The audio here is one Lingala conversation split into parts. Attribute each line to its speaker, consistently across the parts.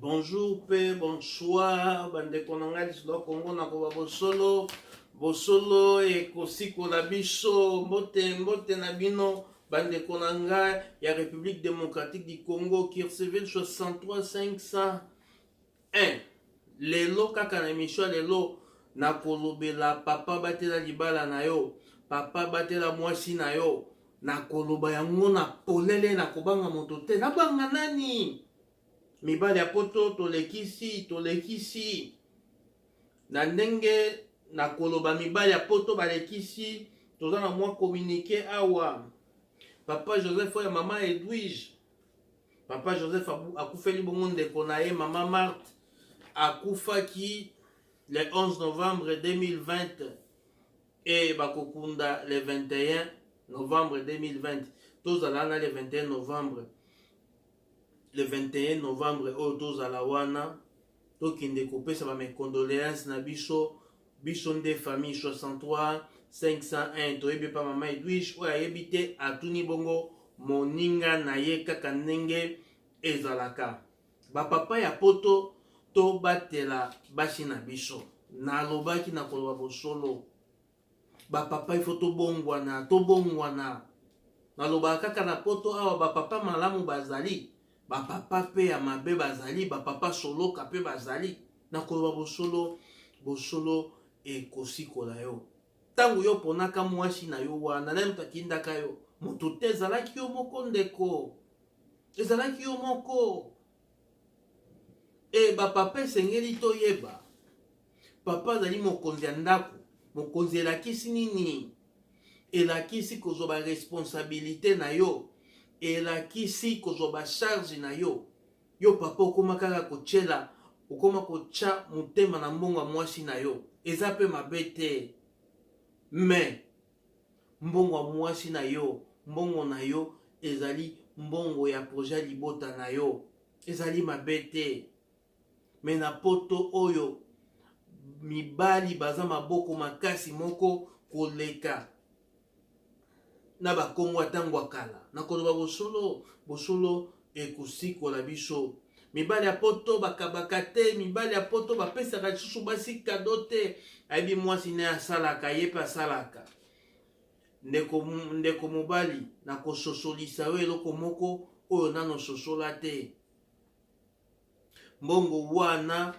Speaker 1: Bonjour, paix, bonsoir, bande konanga lislo Congo na koba bosolo, bosolo e kosiko na biso, mbote na bino, bande konanga ya République démocratique du Congo qui recevait le 63 501. Lelo kaka na émission lelo na kolobela papa batela libala na yo, papa batela mwasi na yo, na koloba yango na polele na kobanga moto te, na banga nani? Mibali ya poto tolekisi na ndenge na koloba mibali ya poto balekisi toza na mwa communiqué awa. Papa Joseph ya mama Edwige, papa Joseph akufeli bongo ndeko na ye mama Marthe akufaki le 11 novembre 2020 et bakokunda le 21 novembre 2020. Tozala na le 21 novembre. Le 21 novembre oyo tozala wana tokende kopesa ba mes condoléances na biso nde famille 63 501 toyebi pa mama Edwige oyo ayebi te atuni bongo moninga na ye kaka ndenge ezalaka. Bapapa ya poto tobatela basi na biso, nalobaki na koloba bosolo bapapa ifo tobongwana nalobaka kaka na poto awa bapapa malamu bazali, bapapa pe ya mabe bazali, bapapa soloka pe bazali. Na koloba bosolo ekosikola yo ntango yo ponaka mwasi na yo wana na moto akindaka yo moto te, ezalaki yo moko ndeko, ezalaki yo moko. Bapapa esengeli toyeba papa azali mokonzi ya ndako. Mokonzi elakisi nini? Elakisi kozwa ba responsabilité na yo, elakisi kozwa ba charge na yo. Yo papa okoma kaka kochela, okoma kocha motema na mbongo ya mwasi na yo, eza pe mabe te. Me mbongo ya mwasi na yo, mbongo na yo ezali mbongo ya projet libota na yo, ezali mabe te. Me na poto oyo mibali baza maboko makasi moko koleka na bakongo atango akala. Na koloba bosolo ekosikola biso. Mibali ya poto bakabaka te, mibali ya poto bapesaka lisusu basi kado te. Ayebi mwasi ne asalaka ye pe asalaka. Ndeko mobali na kososolisa yo eloko moko oyo nano sosola te. Mbongo wana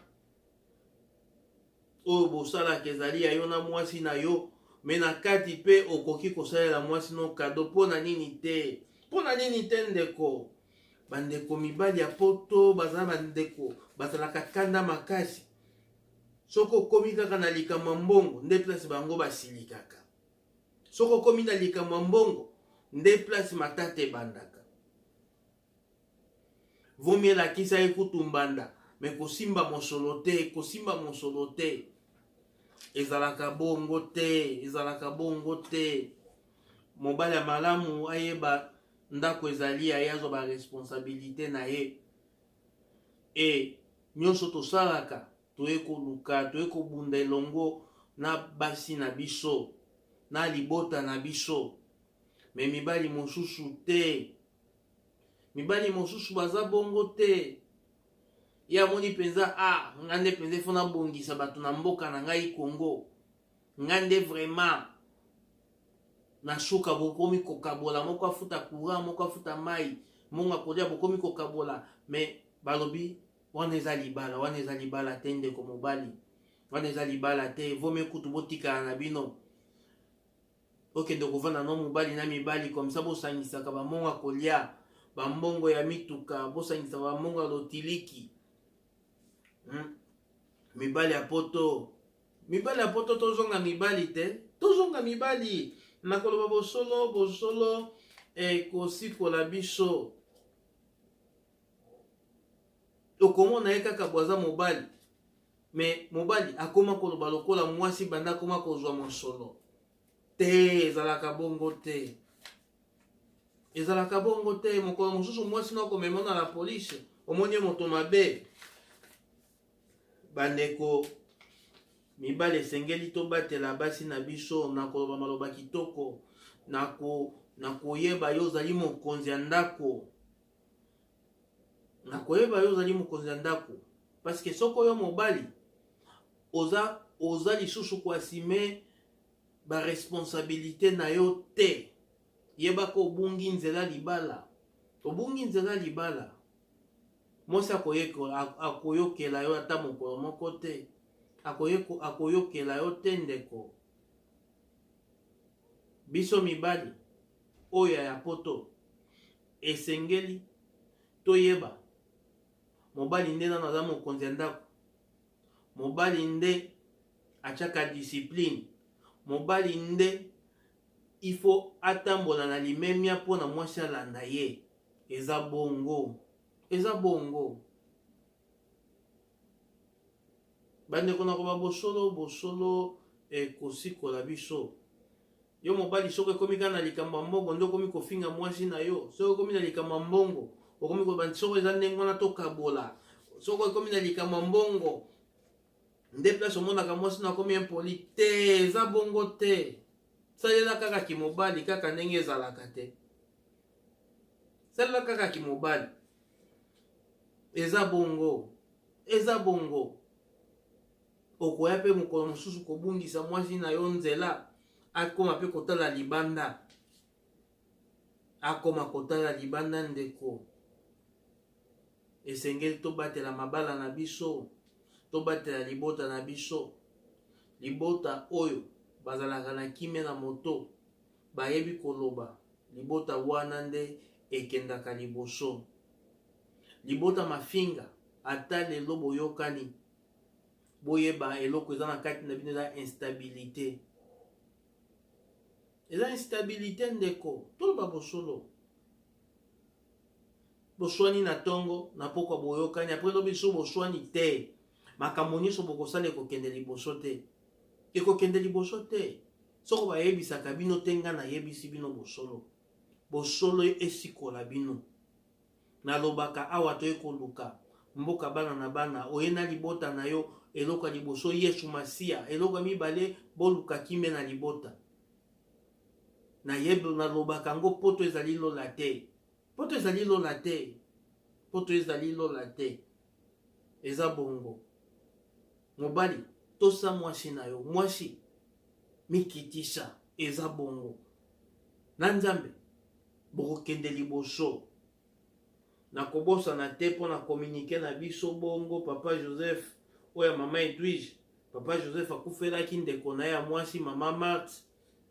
Speaker 1: oyo bosalaka ezali ya yo na mwasi na yo, me na kati pe okoki kosalela mwasi no kado. Pona nini te? Pona nini te ndeko? Bandeko mibali ya poto bazala bandeko bazalaka kanda makasi. Soko okomi kaka na likambo mbongo nde place bango basili kaka. Soko okomi na likambo mbongo nde place matata ebandaka. Vomi elakisa ekutu mbanda me kosimba mosolo te. Ezalaka bongo te. Mobali ya malamu ayeba ndako ezali ya azwa ba responsabilité na ye. Nyonso tosalaka toye koluka, toye kobunda elongo na basi na biso, na libota na biso. Me mibali mosusu te. Mibali mosusu baza bongo te. Ya moni penza ngande penza fona bongisa bato na mboka na ngai Congo. Ngande vraiment na shuka bokomi kokabola, moko afuta courant, moko afuta mai, monga kolia bokomi kokabola. Me balobi wana eza libala te ndeko mobali. Wana eza libala te. Vome kutu botika na bino. Okende kovanda no mobali na mibali comme ça bosangisaka bamonga kolia, bambongo ya mituka, bosangisa bamonga lotiliki. Mibali ya poto tozonga mibali te. Tozonga mibali. Nakoloba bosolo ekosikola biso. Okomona ye kaka bwaza mobali, me mobali akoma koloba lokola mwasi banda akoma kozwa mosolo te. Ezalaka bongo te. Mokolo mosusu mwasi na komema na la police, omoni ye moto mabe. Bandeko mibali esengeli tobatela basi na biso na koloba maloba kitoko, na koyeba yo ozali mokonzi ya ndako. na koyeba yo ozali mokonzi ya ndako, parce que soko yo mobali oza lisusu koasime baresponsabilité na yo te. Yebaka obungi nzela libala, obungi nzela libala. Mwasi akoyokela yo ata mokolo moko te, akoyokela yo te ndeko. Biso mibali oyo ya poto esengeli toyeba mobali nde nano aza mokonzi ya ndako, mobali nde atiaka discipline, mobali nde ifo atambola na limemia mpona mwasi alanda ye. Eza bongo, eza bongo. Bandeko na koba bosolo ekosikola biso. Yo mobali soko ekomi kaka na likambo ya mbongo nde okomi kofinga mwasi na yo. Soko ekomi na likambo ya mbongo okomi kobandi soko eza ndenge wana tokabola. Soko ekomi na likambo ya mbongo nde place omonaka mwasi na akomi impoli te. Eza bongo te. Salela kaka kimobali kaka ndenge ezalaka te. Salela kaka kimobali. Eza bongo, eza bongo. Okoya pe mokolo mosusu kobungisa mwasi na yo nzela, akoma pe kotala libanda, akoma kotala libanda ndeko. Esengeli tobatela mabala na biso, tobatela libota na biso. Libota oyo bazalaka na kimia na moto, bayebi koloba, libota wana nde ekendaka liboso. Libota mafinga ata lelo boyokani boyeba eloko eza na kati na bino eza instabilité. Eza instabilité ndeko. Toloba bosolo. Boswani na tongo na pokwa boyokani apres lobi so boswani te. Makambo nyonso bokosala ekokende liboso te. Ekokende liboso te. Soko bayebisaka bino te nga nayebisi bino bosolo. Bosolo esikola bino. Nalobaka awa to ekoluka mboka bana na bana oye na libota na yo eloko ya liboso Yesu Masia, eloko mibale boluka kimbe na libota. Na yebe nalobaka ngo poto ezali lola te. Poto ezali lola te. Poto ezali lola te. Eza bongo. Mobali tosa mwasi na yo, mwasi mikitisa, eza bongo. Na Nzambe bokokende liboso. Na kobosa na te po na communiquer na biso bongo. Papa Joseph oya mama Edwige, Papa Joseph akufelaki ndeko na ya mwasi mama Marthe,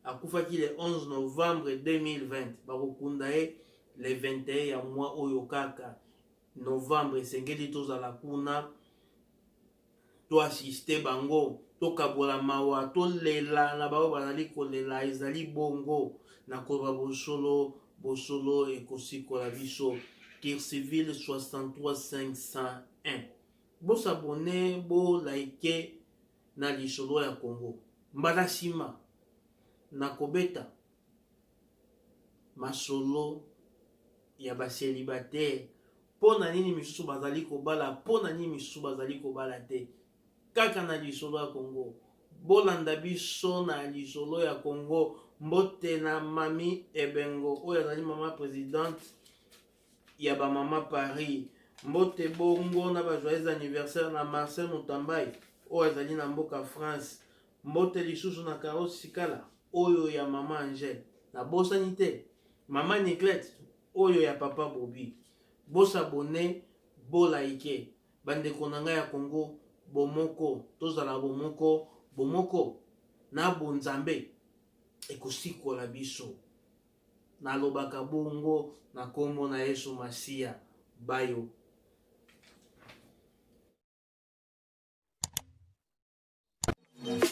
Speaker 1: akufaki le 11 novembre 2020. Bakokunda ye le 21 ya mwa oyo kaka novembre. Esengeli tozala kuna to assiste bango, to kabola mawa, to lela na bao bazali kolela. Ezali bongo. Na koba bosolo ekosikola biso. Kir civil 63 501. Bo s'abonner, bo like na lisolo ya Congo. Mbala sima na kobeta masolo ya ba célibataire. Pona nini misusu bazali kobala, pona nini misusu bazali kobala te. Kaka na lisolo ya Congo. Bolanda biso na lisolo ya Congo. Mbote na mami Ebengo oyo azali mama présidente ya ba mama Paris. Mbote bongo na ba joyeux anniversaire na Marcel Mutambai oyo azali na mboka France. Mbote lisusu na Karo Sikala oyo ya mama Angel. Na bosani te mama Nicolette oyo ya papa Bobby. Bosa abonné, bo like. Bandeko na ngai ya Congo bomoko, tozala bomoko na bonzambe ekosikola biso. Nalobaka bongo na kombo na Yesu Masia. Bayo.